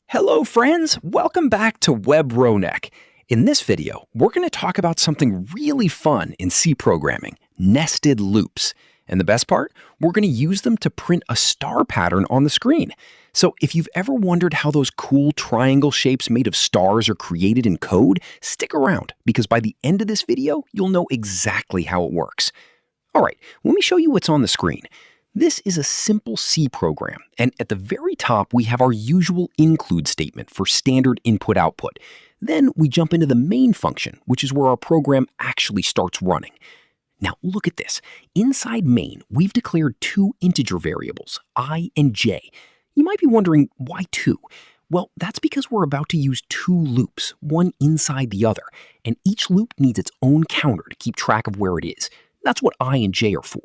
Hello friends, welcome back to Webronaq. In this video, we're going to talk about something really fun in C programming, nested loops. And the best part, we're going to use them to print a star pattern on the screen. So if you've ever wondered how those cool triangle shapes made of stars are created in code, stick around because by the end of this video, you'll know exactly how it works. All right, let me show you what's on the screen. This is a simple C program, and at the very top, we have our usual include statement for standard input-output. Then we jump into the main function, which is where our program actually starts running. Now look at this. Inside main, we've declared two integer variables, I and j. You might be wondering, why two? Well, that's because we're about to use two loops, one inside the other, and each loop needs its own counter to keep track of where it is. That's what I and j are for.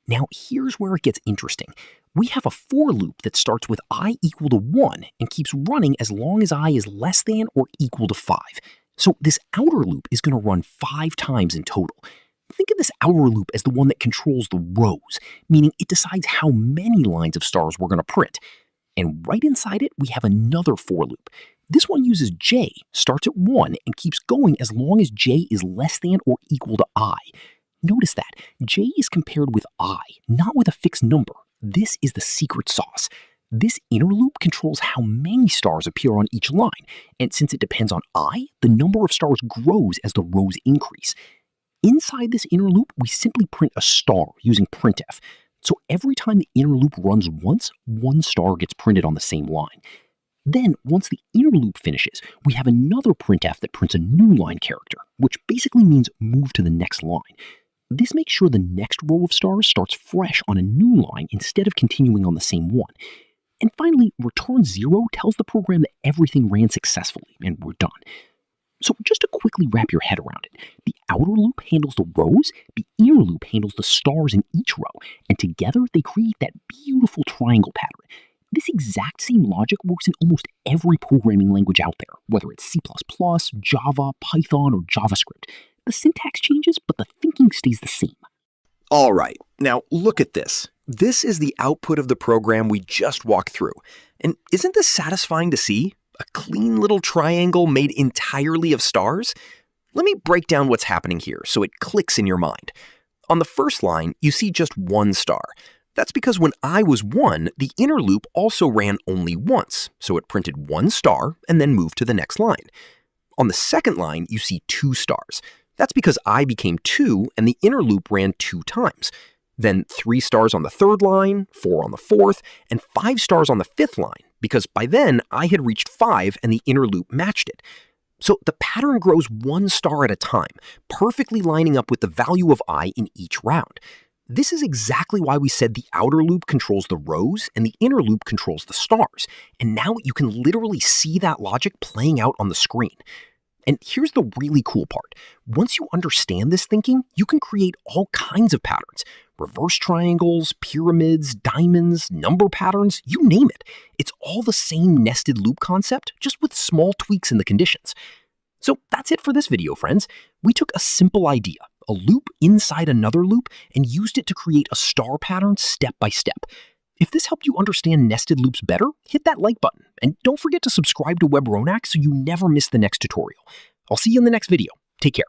Now, here's where it gets interesting. We have a for loop that starts with I equal to 1 and keeps running as long as I is less than or equal to 5. So this outer loop is going to run 5 times in total. Think of this outer loop as the one that controls the rows, meaning it decides how many lines of stars we're going to print. And right inside it, we have another for loop. This one uses j, starts at 1, and keeps going as long as j is less than or equal to I. Notice that j is compared with I, not with a fixed number. This is the secret sauce. This inner loop controls how many stars appear on each line, and since it depends on I, the number of stars grows as the rows increase. Inside this inner loop, we simply print a star using printf. So every time the inner loop runs once, one star gets printed on the same line. Then, once the inner loop finishes, we have another printf that prints a new line character, which basically means move to the next line. This makes sure the next row of stars starts fresh on a new line instead of continuing on the same one. And finally, return 0 tells the program that everything ran successfully and we're done. So just to quickly wrap your head around it, the outer loop handles the rows, the inner loop handles the stars in each row, and together they create that beautiful triangle pattern. This exact same logic works in almost every programming language out there, whether it's C++, Java, Python, or JavaScript. The syntax changes, but the thinking stays the same. All right, now look at this. This is the output of the program we just walked through. And isn't this satisfying to see? A clean little triangle made entirely of stars? Let me break down what's happening here so it clicks in your mind. On the first line, you see just one star. That's because when I was 1, the inner loop also ran only once, so it printed one star and then moved to the next line. On the second line, you see 2 stars. That's because I became 2 and the inner loop ran 2 times. Then 3 stars on the third line, 4 on the fourth, and 5 stars on the fifth line, because by then I had reached 5 and the inner loop matched it. So the pattern grows 1 star at a time, perfectly lining up with the value of I in each round. This is exactly why we said the outer loop controls the rows and the inner loop controls the stars. And now you can literally see that logic playing out on the screen. And here's the really cool part. Once you understand this thinking, you can create all kinds of patterns. Reverse triangles, pyramids, diamonds, number patterns, you name it. It's all the same nested loop concept, just with small tweaks in the conditions. So that's it for this video, friends. We took a simple idea, a loop inside another loop, and used it to create a star pattern step by step. If this helped you understand nested loops better, hit that like button. And don't forget to subscribe to Webronaq so you never miss the next tutorial. I'll see you in the next video. Take care.